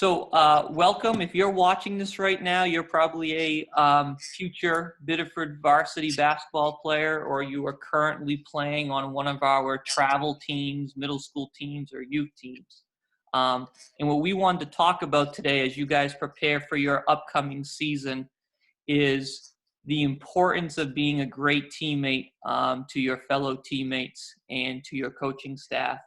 So welcome. If you're watching this right now, you're probably a future Biddeford varsity basketball player, or you are currently playing on one of our travel teams, middle school teams, or youth teams. And what we wanted to talk about today as you guys prepare for your upcoming season is the importance of being a great teammate to your fellow teammates and to your coaching staff.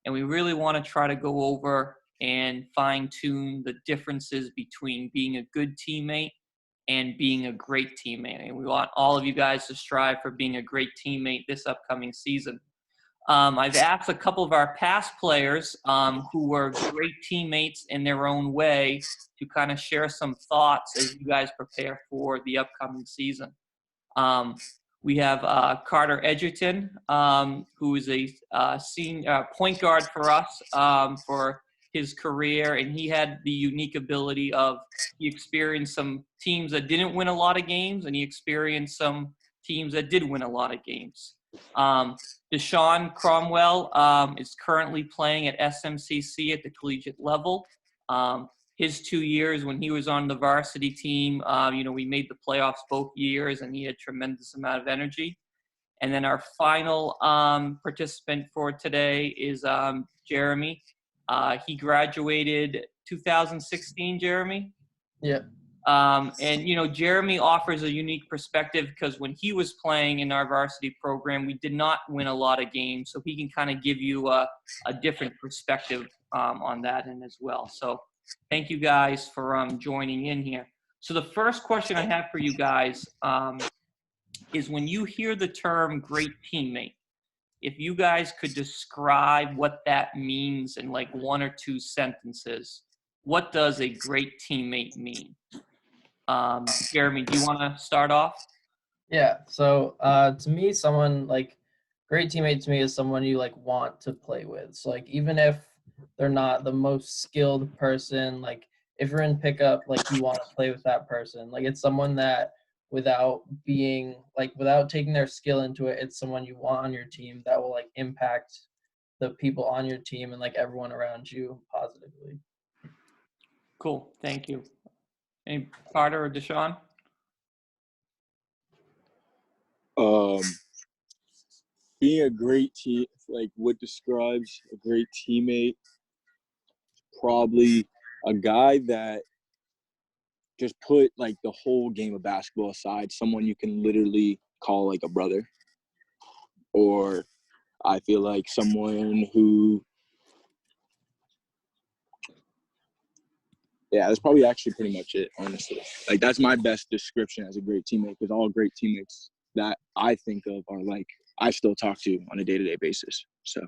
And we really want to try to go over and fine-tune the differences between being a good teammate and being a great teammate. And we want all of you guys to strive for being a great teammate this upcoming season. I've asked a couple of our past players who were great teammates in their own way to kind of share some thoughts as you guys prepare for the upcoming season. We have Carter Edgerton, who is a senior point guard for us for his career, and he had the unique ability of he experienced some teams that didn't win a lot of games, and he experienced some teams that did win a lot of games. DeSean Cromwell is currently playing at SMCC at the collegiate level. His 2 years when he was on the varsity team, we made the playoffs both years, and he had tremendous amount of energy. And then our final participant for today is Jeremy. He graduated 2016, Jeremy? Yeah. And Jeremy offers a unique perspective because when he was playing in our varsity program, we did not win a lot of games. So he can kind of give you a different perspective on that end as well. So thank you guys for joining in here. So the first question I have for you guys is when you hear the term great teammate, if you guys could describe what that means in like one or two sentences, what does a great teammate mean? Jeremy, do you want to start off? Yeah. So to me, someone like great teammate to me is someone you like want to play with. So like even if they're not the most skilled person, like if you're in pickup, like you want to play with that person. Like it's someone that without taking their skill into it, it's someone you want on your team that will like impact the people on your team and like everyone around you positively. Cool. Thank you. Any Carter or DeSean? Being a great team, like what describes a great teammate, probably a guy that just put like the whole game of basketball aside, someone you can literally call like a brother. Or I feel like someone who, yeah, that's probably actually pretty much it, honestly. Like that's my best description as a great teammate, because all great teammates that I think of are like I still talk to on a day-to-day basis. So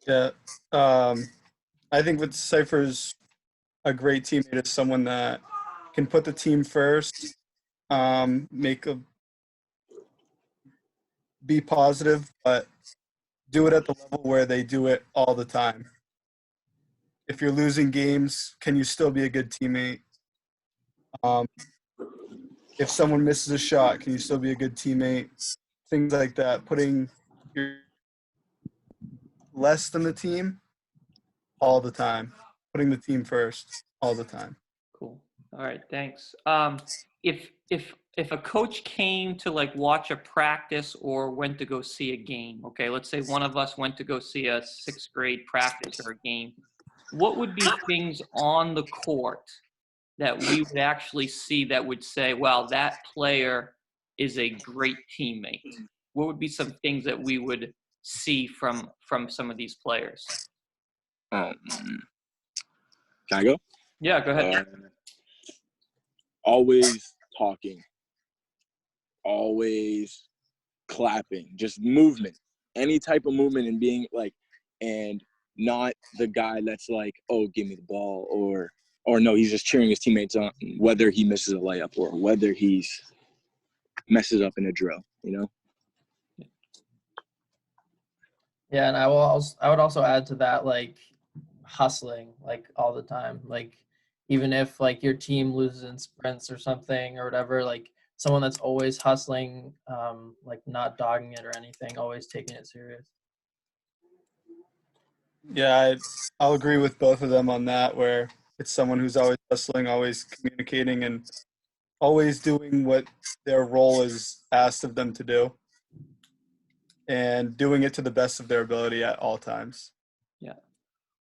yeah, I think what deciphers a great teammate is someone that can put the team first, be positive, but do it at the level where they do it all the time. If you're losing games, can you still be a good teammate? If someone misses a shot, can you still be a good teammate? Things like that. Putting your less than the team all the time. Putting the team first all the time. Cool. All right. Thanks. If a coach came to like watch a practice or went to go see a game, okay, let's say one of us went to go see a sixth grade practice or a game, what would be things on the court that we would actually see that would say, wow, that player is a great teammate? What would be some things that we would see from some of these players? can I go? Yeah, go ahead. Always talking, always clapping, just movement, any type of movement, and being like, and not the guy that's like, oh, give me the ball, or no, he's just cheering his teammates on, whether he misses a layup or whether he's messes up in a drill, Yeah, and I would also add to that like hustling like all the time. Like even if like your team loses in sprints or something or whatever, like someone that's always hustling, like not dogging it or anything, always taking it serious. Yeah, I'll agree with both of them on that, where it's someone who's always hustling, always communicating, and always doing what their role is asked of them to do, and doing it to the best of their ability at all times. Yeah.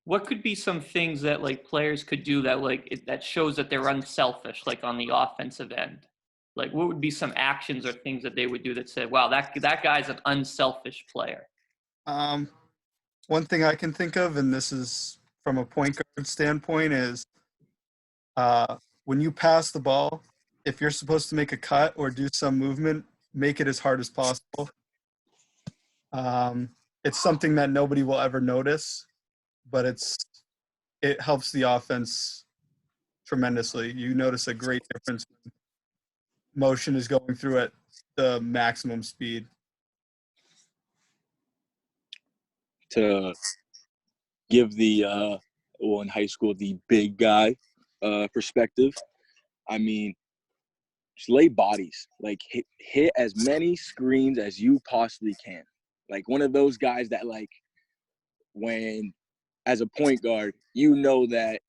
What could be some things that like players could do that that shows that they're unselfish, like on the offensive end? Like what would be some actions or things that they would do that said, "Wow, that guy's an unselfish player." Um, One thing I can think of, and this is from a point guard standpoint, is when you pass the ball, if you're supposed to make a cut or do some movement, make it as hard as possible. It's something that nobody will ever notice, but it helps the offense tremendously. You notice a great difference when motion is going through at the maximum speed. To give the in high school, the big guy perspective. I mean, just lay bodies, like hit as many screens as you possibly can. Like one of those guys that like when as a point guard, you know that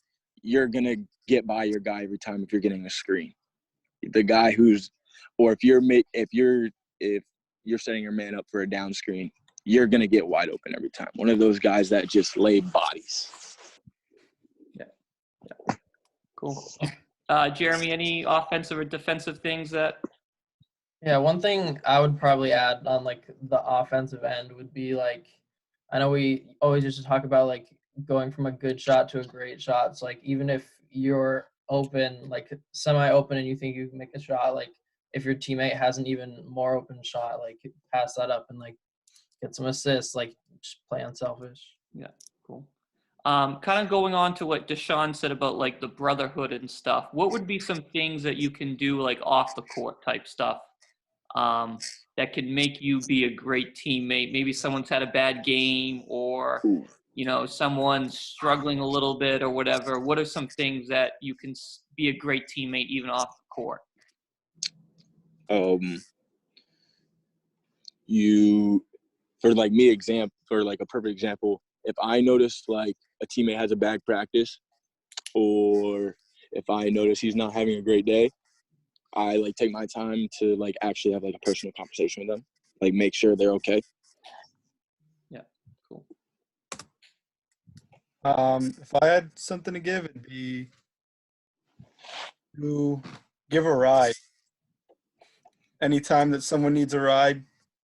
you're gonna get by your guy every time if you're getting a screen. The guy who's, or if you're setting your man up for a down screen, you're gonna get wide open every time. One of those guys that just lay bodies. Yeah. Cool. Jeremy, any offensive or defensive things that? Yeah, one thing I would probably add on like the offensive end would be like, I know we always used to talk about like going from a good shot to a great shot. So like even if you're open, like semi-open, and you think you can make a shot, like if your teammate has an even more open shot, like pass that up and like get some assists, like just play unselfish. Yeah, cool. Kind of going on to what DeSean said about like the brotherhood and stuff. What would be some things that you can do like off the court type stuff that can make you be a great teammate? Maybe someone's had a bad game, or someone's struggling a little bit or whatever. What are some things that you can be a great teammate even off the court? You for like me for like a perfect example, if I notice like a teammate has a bad practice, or if I notice he's not having a great day, I like take my time to like actually have like a personal conversation with them, like make sure they're okay. Yeah, cool. If I had something to give, it'd be to give a ride. Anytime that someone needs a ride,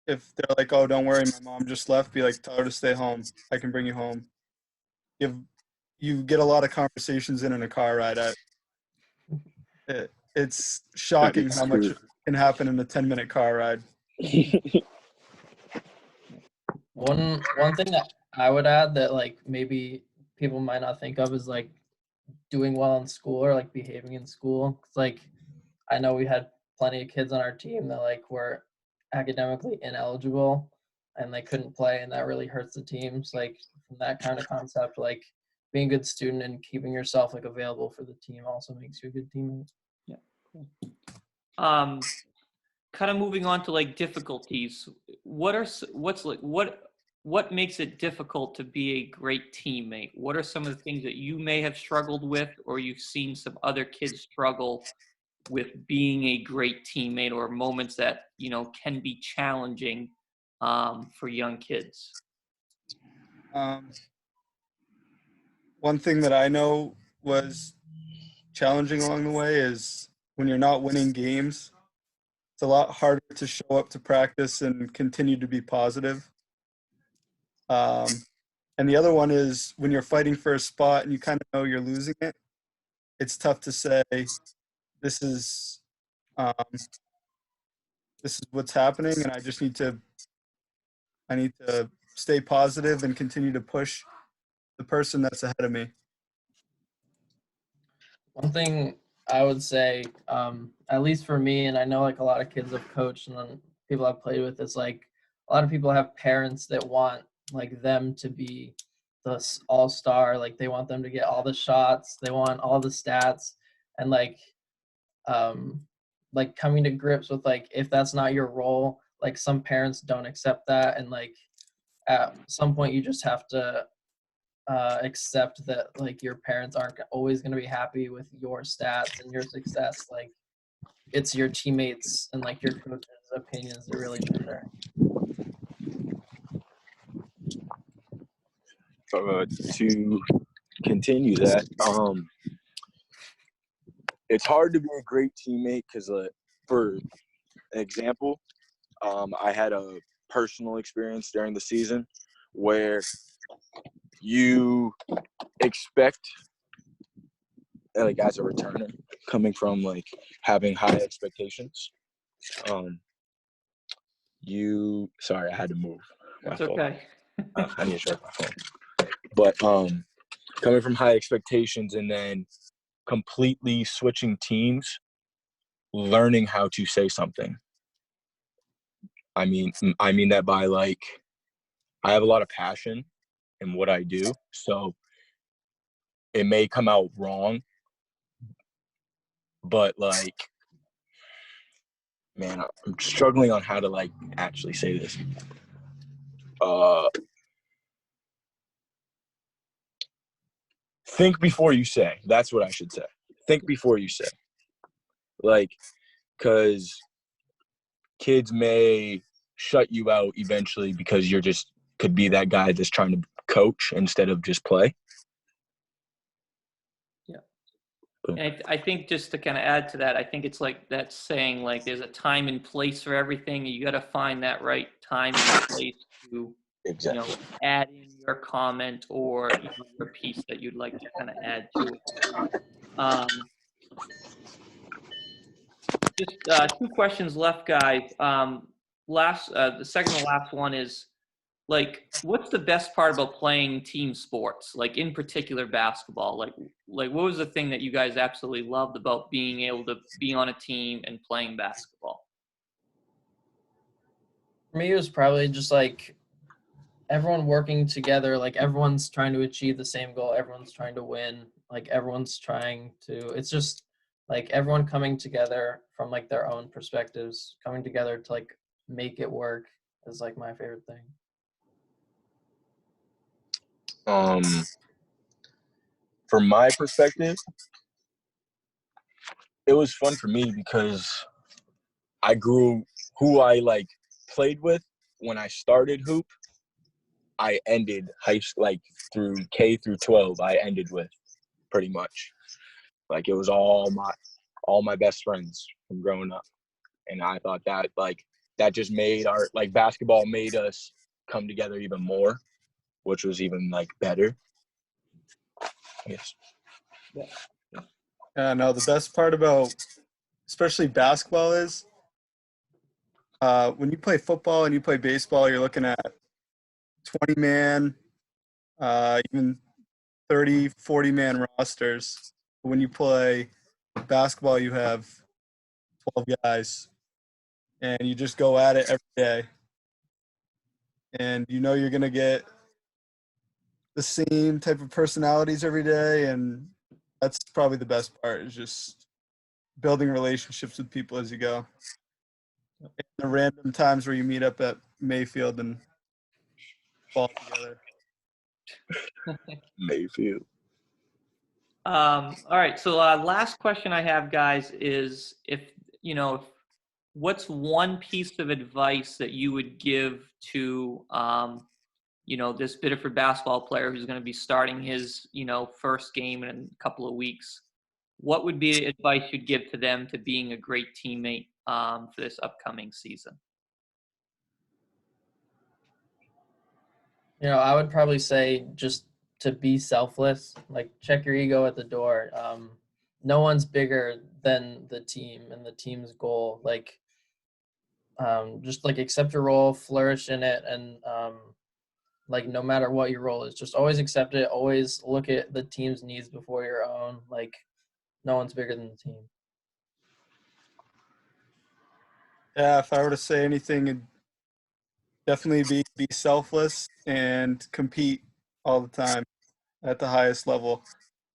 if they're like, "Oh, don't worry, my mom just left," be like, "Tell her to stay home. I can bring you home." You get a lot of conversations in a car ride. It's shocking how much can happen in a 10-minute car ride. One thing that I would add that like maybe people might not think of is like doing well in school or like behaving in school. 'Cause, like I know we had plenty of kids on our team that like were academically ineligible and they couldn't play, and that really hurts the teams. Like from that kind of concept, like being a good student and keeping yourself like available for the team also makes you a good teammate. Yeah, cool. Kind of moving on to like difficulties. What makes it difficult to be a great teammate? What are some of the things that you may have struggled with, or you've seen some other kids struggle with being a great teammate, or moments that can be challenging for young kids? One thing that I know was challenging along the way is when you're not winning games, it's a lot harder to show up to practice and continue to be positive. And the other one is when you're fighting for a spot and you kind of know you're losing it, it's tough to say, this is um, what's happening, and I need to stay positive and continue to push the person that's ahead of me. One thing I would say, at least for me, and I know like a lot of kids I've coached and then people I've played with, is like a lot of people have parents that want like them to be the all-star, like they want them to get all the shots, they want all the stats, and like coming to grips with like if that's not your role, like some parents don't accept that, and like at some point you just have to accept that like your parents aren't always going to be happy with your stats and your success. Like it's your teammates and like your coach's opinions that really matter. To continue that, it's hard to be a great teammate because, for example, I had a personal experience during the season where you expect, like as a returner, coming from like having high expectations, sorry, I had to move my That's phone. okay. I need to charge my phone. But coming from high expectations and then completely switching teams, learning how to say something. I mean that by like, I have a lot of passion in what I do, so it may come out wrong, but like, man, I'm struggling on how to like actually say this. Think before you say. That's what I should say. Think before you say. Like, because kids may shut you out eventually because you're just could be that guy that's trying to coach instead of just play. Yeah. And I think just to kind of add to that, I think it's like that saying, like there's a time and place for everything. You got to find that right time and place to, Exactly. you know, add in your comment or your piece that you'd like to kind of add to it. Just 2 questions left, guys. The second to last one is, like, what's the best part about playing team sports? Like, in particular, basketball. Like, what was the thing that you guys absolutely loved about being able to be on a team and playing basketball? For me, it was probably just like everyone working together, like everyone's trying to achieve the same goal, everyone's trying to win, like everyone's trying to, it's just like everyone coming together from like their own perspectives, coming together to like make it work is like my favorite thing. From my perspective, it was fun for me because I grew who I like played with when I started hoop. I ended high school, like through K through 12. I ended with pretty much, like it was all my best friends from growing up, and I thought that like that just made our like basketball made us come together even more, which was even like better. Yes. Yeah, no, the best part about especially basketball is when you play football and you play baseball, you're looking at 20-man, even 30, 40-man rosters. When you play basketball, you have 12 guys, and you just go at it every day. And you know you're going to get the same type of personalities every day, and that's probably the best part, is just building relationships with people as you go. And the random times where you meet up at Mayfield and fall together. Mayfield. All right. So last question I have, guys, is what's one piece of advice that you would give to, this Biddeford basketball player who's going to be starting his, first game in a couple of weeks? What would be the advice you'd give to them to being a great teammate for this upcoming season? I would probably say just to be selfless, like check your ego at the door. No one's bigger than the team and the team's goal. Like, just like accept your role, flourish in it, and like no matter what your role is, just always accept it. Always look at the team's needs before your own. Like, no one's bigger than the team. Yeah, if I were to say anything, it'd definitely be selfless and compete all the time at the highest level.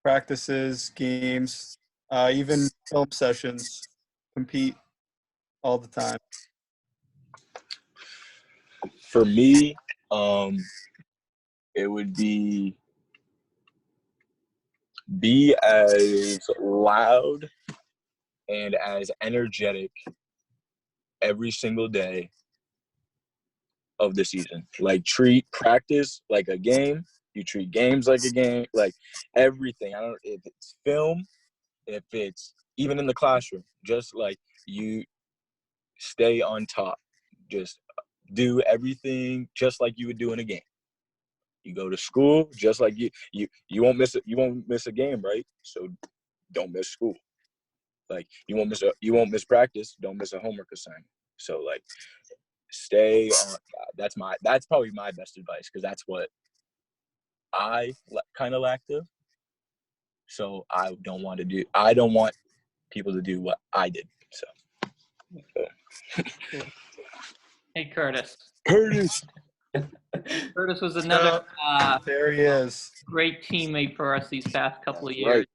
Practices, games, even film sessions, compete all the time. For me, it would be be as loud and as energetic every single day of the season. Like, treat practice like a game. You treat games like a game, like everything. I don't, if it's film, if it's even in the classroom, just like you stay on top. Just do everything just like you would do in a game. You go to school just like you won't miss a game, right? So don't miss school. Like, you won't miss practice, don't miss a homework assignment. So, like, stay on. That's probably my best advice, because that's what I kind of lacked of. So I don't want people to do what I did. So. Hey, Curtis. Curtis. Curtis was another There he is. great teammate for us these past couple of That's years. right.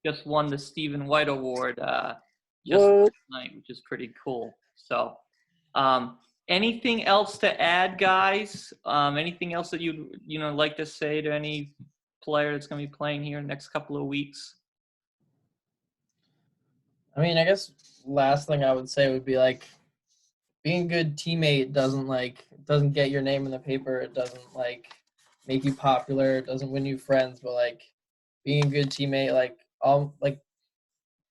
Just won the Stephen White Award just last night, which is pretty cool. So, anything else to add, guys? Anything else that you'd like to say to any player that's going to be playing here in the next couple of weeks? I mean, I guess last thing I would say would be, like, being a good teammate doesn't get your name in the paper. It doesn't, like, make you popular. It doesn't win you friends. But, like, being a good teammate,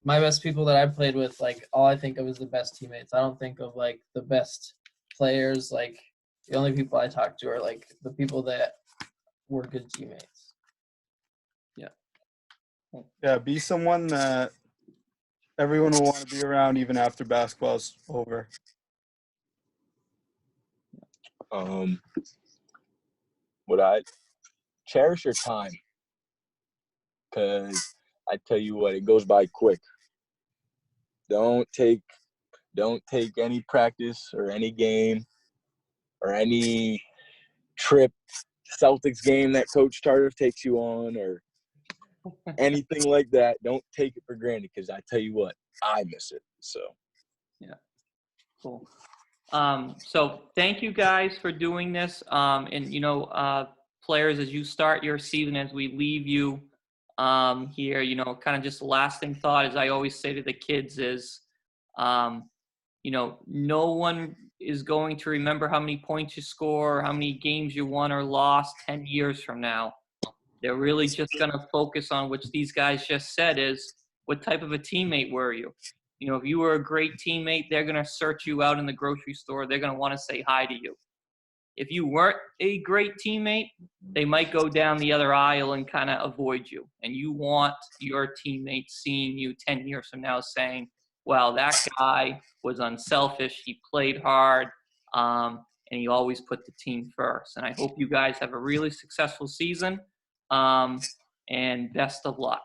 my best people that I played with, like, all I think of is the best teammates. I don't think of, like, the best players. Like, the only people I talk to are, like, the people that were good teammates. Yeah, be someone that everyone will want to be around even after basketball's over. Would I cherish your time? Because I tell you what, it goes by quick. Don't take any practice or any game or any trip, Celtics game that Coach Tardif takes you on, or anything like that. Don't take it for granted, because I tell you what, I miss it. So. Yeah, cool. So thank you guys for doing this. And players, as you start your season, as we leave you here, kind of just the lasting thought, as I always say to the kids, is, no one is going to remember how many points you score, or how many games you won or lost 10 years from now. They're really just going to focus on, which these guys just said, is what type of a teammate were you? If you were a great teammate, they're going to search you out in the grocery store. They're going to want to say hi to you. If you weren't a great teammate, they might go down the other aisle and kind of avoid you. And you want your teammates seeing you 10 years from now saying, well, that guy was unselfish. He played hard, and he always put the team first. And I hope you guys have a really successful season, and best of luck.